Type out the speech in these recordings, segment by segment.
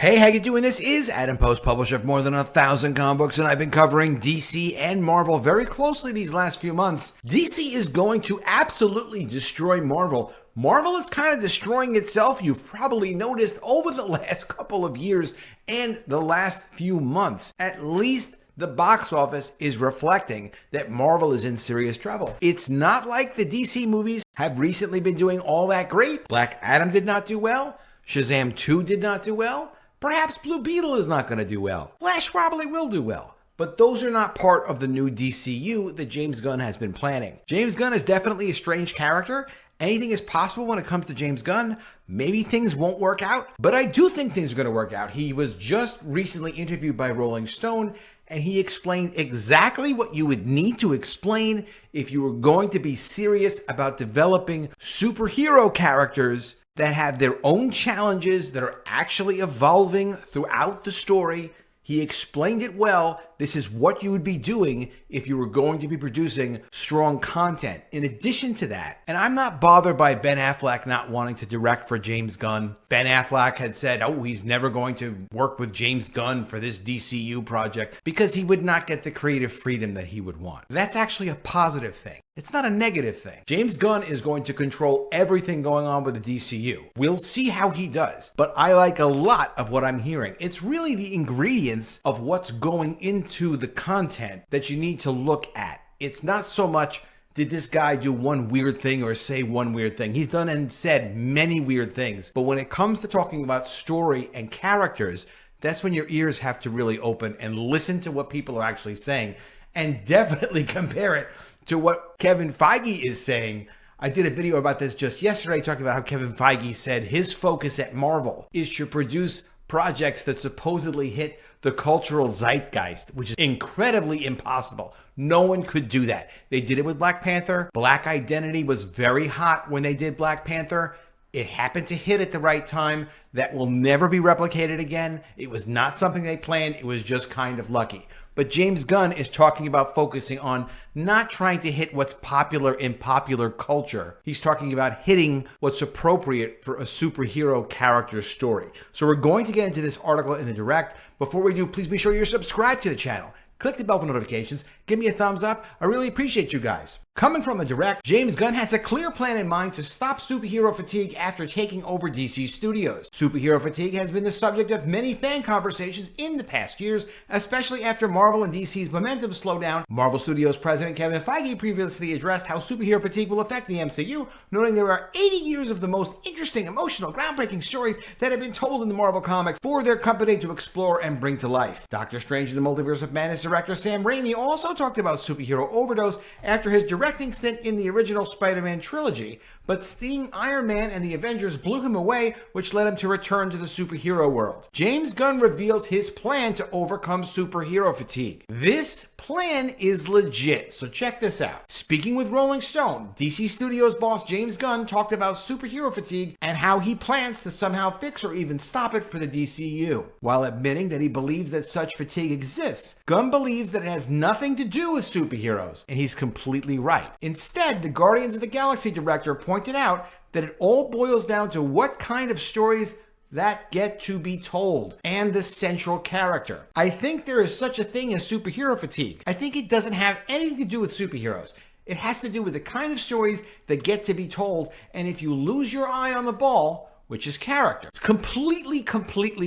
Hey, how you doing? This is Adam Post, publisher of more than 1,000 comic books, and I've been covering DC and Marvel very closely these last few months. DC is going to absolutely destroy Marvel. Marvel is kind of destroying itself. You've probably noticed over the last couple of years and the last few months. At least the box office is reflecting that Marvel is in serious trouble. It's not like the DC movies have recently been doing all that great. Black Adam did not do well. Shazam 2 did not do well. Perhaps Blue Beetle is not going to do well. Flash probably will do well. But those are not part of the new DCU that James Gunn has been planning. James Gunn is definitely a strange character. Anything is possible when it comes to James Gunn. Maybe things won't work out, but I do think things are going to work out. He was just recently interviewed by Rolling Stone, and he explained exactly what you would need to explain if you were going to be serious about developing superhero characters that have their own challenges that are actually evolving throughout the story. He explained it well. This is what you would be doing if you were going to be producing strong content. In addition to that, and I'm not bothered by Ben Affleck not wanting to direct for James Gunn. Ben Affleck had said, he's never going to work with James Gunn for this DCU project because he would not get the creative freedom that he would want. That's actually a positive thing. It's not a negative thing. James Gunn is going to control everything going on with the DCU. We'll see how he does, but I like a lot of what I'm hearing. It's really the ingredients of what's going into the content that you need to look at. It's not so much, did this guy do one weird thing or say one weird thing? He's done and said many weird things, but when it comes to talking about story and characters, that's when your ears have to really open and listen to what people are actually saying, and definitely compare it to what Kevin Feige is saying. I did a video about this just yesterday talking about how Kevin Feige said his focus at Marvel is to produce projects that supposedly hit the cultural zeitgeist, which is incredibly impossible. No one could do that. They did it with Black Panther. Black Identity was very hot when they did Black Panther. It happened to hit at the right time. That will never be replicated again. It was not something they planned. It was just kind of lucky. But James Gunn is talking about focusing on not trying to hit what's popular in popular culture. He's talking about hitting what's appropriate for a superhero character story. So we're going to get into this article in the direct. Before we do, please be sure you're subscribed to the channel. Click the bell for notifications. Give me a thumbs up. I really appreciate you guys. Coming from the direct, James Gunn has a clear plan in mind to stop superhero fatigue after taking over DC Studios. Superhero fatigue has been the subject of many fan conversations in the past years, especially after Marvel and DC's momentum slowed down. Marvel Studios president Kevin Feige previously addressed how superhero fatigue will affect the MCU, noting there are 80 years of the most interesting, emotional, groundbreaking stories that have been told in the Marvel comics for their company to explore and bring to life. Doctor Strange in the Multiverse of Madness director Sam Raimi also talked about superhero overdose after his directing stint in the original Spider-Man trilogy, but seeing Iron Man and the Avengers blew him away, which led him to return to the superhero world. James Gunn reveals his plan to overcome superhero fatigue. This plan is legit, so check this out. Speaking with Rolling Stone, DC Studios boss James Gunn talked about superhero fatigue and how he plans to somehow fix or even stop it for the DCU. While admitting that he believes that such fatigue exists, Gunn believes that it has nothing to do with superheroes, and he's completely right. Instead, the Guardians of the Galaxy director pointed out that it all boils down to what kind of stories that get to be told and the central character. I think there is such a thing as superhero fatigue. I think it doesn't have anything to do with superheroes. It has to do with the kind of stories that get to be told, and if you lose your eye on the ball, which is character. It's completely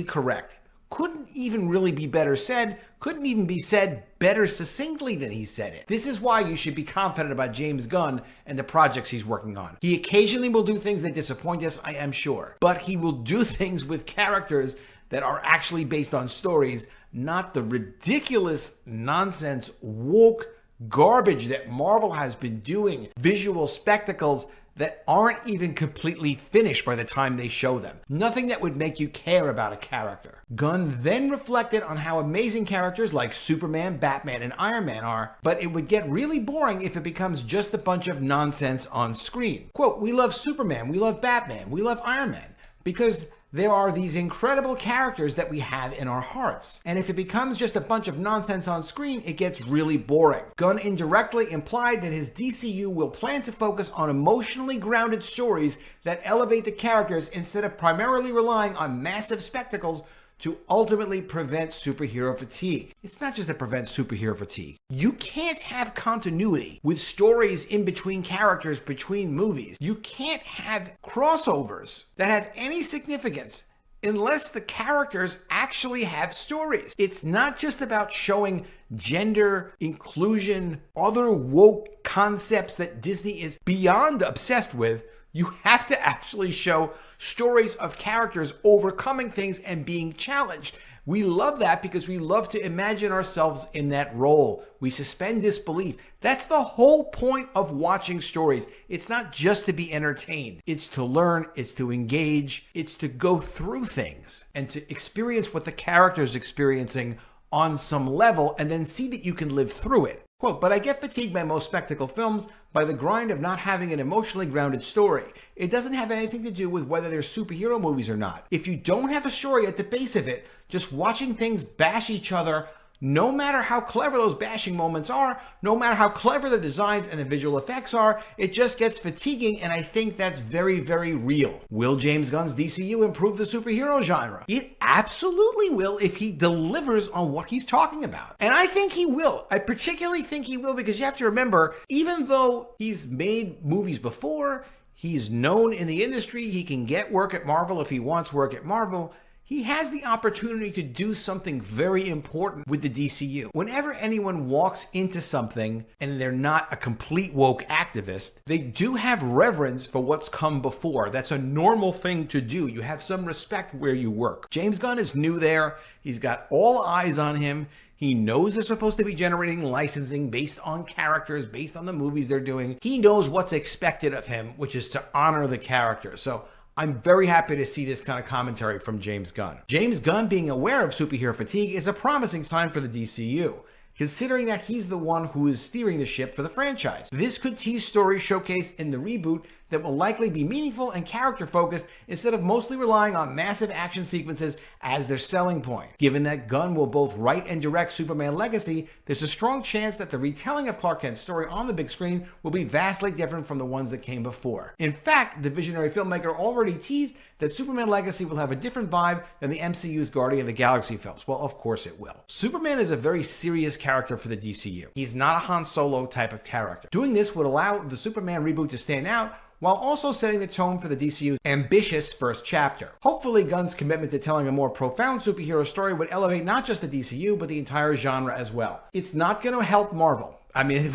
correct. Couldn't even really be better said, couldn't even be said better succinctly than he said it. This is why you should be confident about James Gunn and the projects he's working on. He occasionally will do things that disappoint us, I am sure, but he will do things with characters that are actually based on stories, not the ridiculous nonsense woke garbage that Marvel has been doing, visual spectacles that aren't even completely finished by the time they show them. Nothing that would make you care about a character. Gunn then reflected on how amazing characters like Superman, Batman, and Iron Man are, but it would get really boring if it becomes just a bunch of nonsense on screen. Quote, "We love Superman, we love Batman, we love Iron Man, because there are these incredible characters that we have in our hearts. And if it becomes just a bunch of nonsense on screen, it gets really boring." Gunn indirectly implied that his DCU will plan to focus on emotionally grounded stories that elevate the characters instead of primarily relying on massive spectacles to ultimately prevent superhero fatigue. It's not just to prevent superhero fatigue. You can't have continuity with stories in between characters, between movies. You can't have crossovers that have any significance unless the characters actually have stories. It's not just about showing gender, inclusion, other woke concepts that Disney is beyond obsessed with. You have to actually show stories of characters overcoming things and being challenged. We love that because we love to imagine ourselves in that role. We suspend disbelief. That's the whole point of watching stories. It's not just to be entertained. It's to learn, it's to engage, it's to go through things and to experience what the character is experiencing on some level and then see that you can live through it. Quote, but I get fatigued by most spectacle films by the grind of not having an emotionally grounded story. It doesn't have anything to do with whether they're superhero movies or not. If you don't have a story at the base of it, just watching things bash each other, no matter how clever those bashing moments are, no matter how clever the designs and the visual effects are, it just gets fatiguing, and I think that's very, very real. Will James Gunn's DCU improve the superhero genre? It absolutely will if he delivers on what he's talking about. And I think he will. I particularly think he will because you have to remember, even though he's made movies before, he's known in the industry, he can get work at Marvel if he wants work at Marvel, he has the opportunity to do something very important with the DCU. Whenever anyone walks into something and they're not a complete woke activist, they do have reverence for what's come before. That's a normal thing to do. You have some respect where you work. James Gunn is new there. He's got all eyes on him. He knows they're supposed to be generating licensing based on characters, based on the movies they're doing. He knows what's expected of him, which is to honor the character. So I'm very happy to see this kind of commentary from James Gunn. James Gunn being aware of superhero fatigue is a promising sign for the DCU, considering that he's the one who is steering the ship for the franchise. This could tease stories showcased in the reboot that will likely be meaningful and character-focused instead of mostly relying on massive action sequences as their selling point. Given that Gunn will both write and direct Superman Legacy, there's a strong chance that the retelling of Clark Kent's story on the big screen will be vastly different from the ones that came before. In fact, the visionary filmmaker already teased that Superman Legacy will have a different vibe than the MCU's Guardian of the Galaxy films. Well, of course it will. Superman is a very serious character for the DCU. He's not a Han Solo type of character. Doing this would allow the Superman reboot to stand out while also setting the tone for the DCU's ambitious first chapter. Hopefully, Gunn's commitment to telling a more profound superhero story would elevate not just the DCU, but the entire genre as well. It's not going to help Marvel. I mean,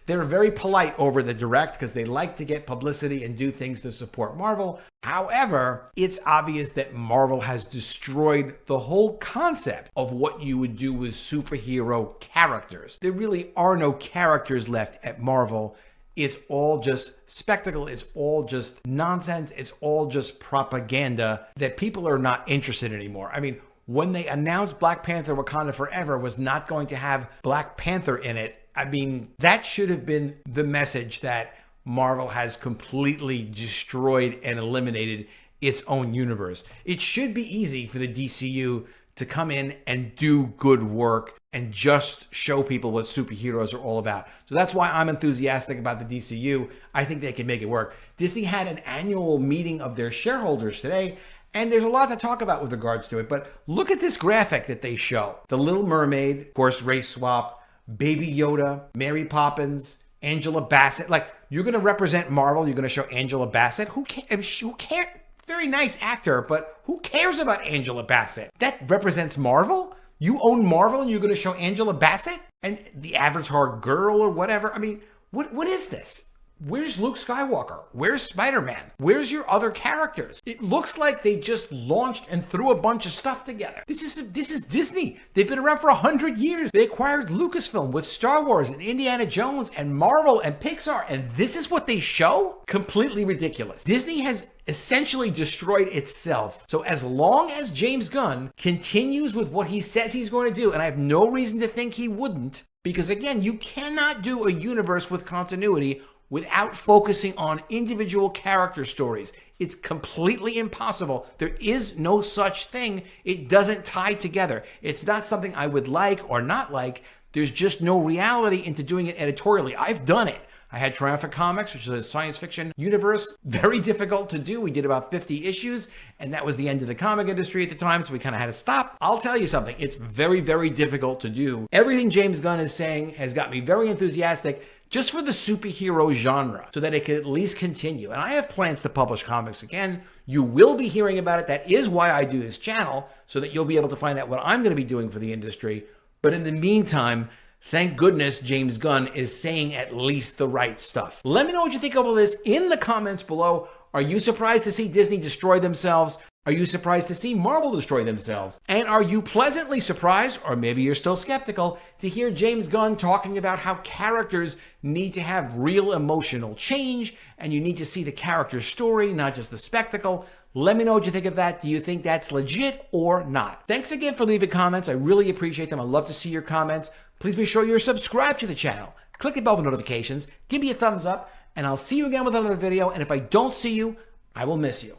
they're very polite over the direct because they like to get publicity and do things to support Marvel. However, it's obvious that Marvel has destroyed the whole concept of what you would do with superhero characters. There really are no characters left at Marvel. It's all just spectacle. It's all just nonsense. It's all just propaganda that people are not interested in anymore. I mean, when they announced Black Panther Wakanda Forever was not going to have Black Panther in it, I mean, that should have been the message that Marvel has completely destroyed and eliminated its own universe. It should be easy for the DCU to come in and do good work and just show people what superheroes are all about. So that's why I'm enthusiastic about the DCU. I think they can make it work. Disney had an annual meeting of their shareholders today, and there's a lot to talk about with regards to it. But look at this graphic that they show. The Little Mermaid, of course, race swap, Baby Yoda, Mary Poppins, Angela Bassett. Like, you're going to represent Marvel. You're going to show Angela Bassett. Who cares? Very nice actor, but who cares about Angela Bassett? That represents Marvel? You own Marvel and you're going to show Angela Bassett? And the Avatar girl or whatever? I mean, what is this? Where's Luke Skywalker? Where's Spider-Man? Where's your other characters? It looks like they just launched and threw a bunch of stuff together. This is Disney. They've been around for 100 years. They acquired Lucasfilm with Star Wars and Indiana Jones and Marvel and Pixar, and this is what they show? Completely ridiculous. Disney has essentially destroyed itself. So as long as James Gunn continues with what he says he's going to do, and I have no reason to think he wouldn't, because again, you cannot do a universe with continuity without focusing on individual character stories. It's completely impossible. There is no such thing. It doesn't tie together. It's not something I would like or not like. There's just no reality into doing it editorially. I've done it. I had Triumphant Comics, which is a science fiction universe. Very difficult to do. We did about 50 issues, and that was the end of the comic industry at the time, so we kind of had to stop. I'll tell you something. It's very, very difficult to do. Everything James Gunn is saying has got me very enthusiastic just for the superhero genre, so that it can at least continue. And I have plans to publish comics again. You will be hearing about it. That is why I do this channel, so that you'll be able to find out what I'm going to be doing for the industry. But in the meantime, thank goodness James Gunn is saying at least the right stuff. Let me know what you think of all this in the comments below. Are you surprised to see Disney destroy themselves? Are you surprised to see Marvel destroy themselves? And are you pleasantly surprised, or maybe you're still skeptical, to hear James Gunn talking about how characters need to have real emotional change, and you need to see the character's story, not just the spectacle? Let me know what you think of that. Do you think that's legit or not? Thanks again for leaving comments. I really appreciate them. I love to see your comments. Please be sure you're subscribed to the channel. Click the bell for notifications. Give me a thumbs up, and I'll see you again with another video. And if I don't see you, I will miss you.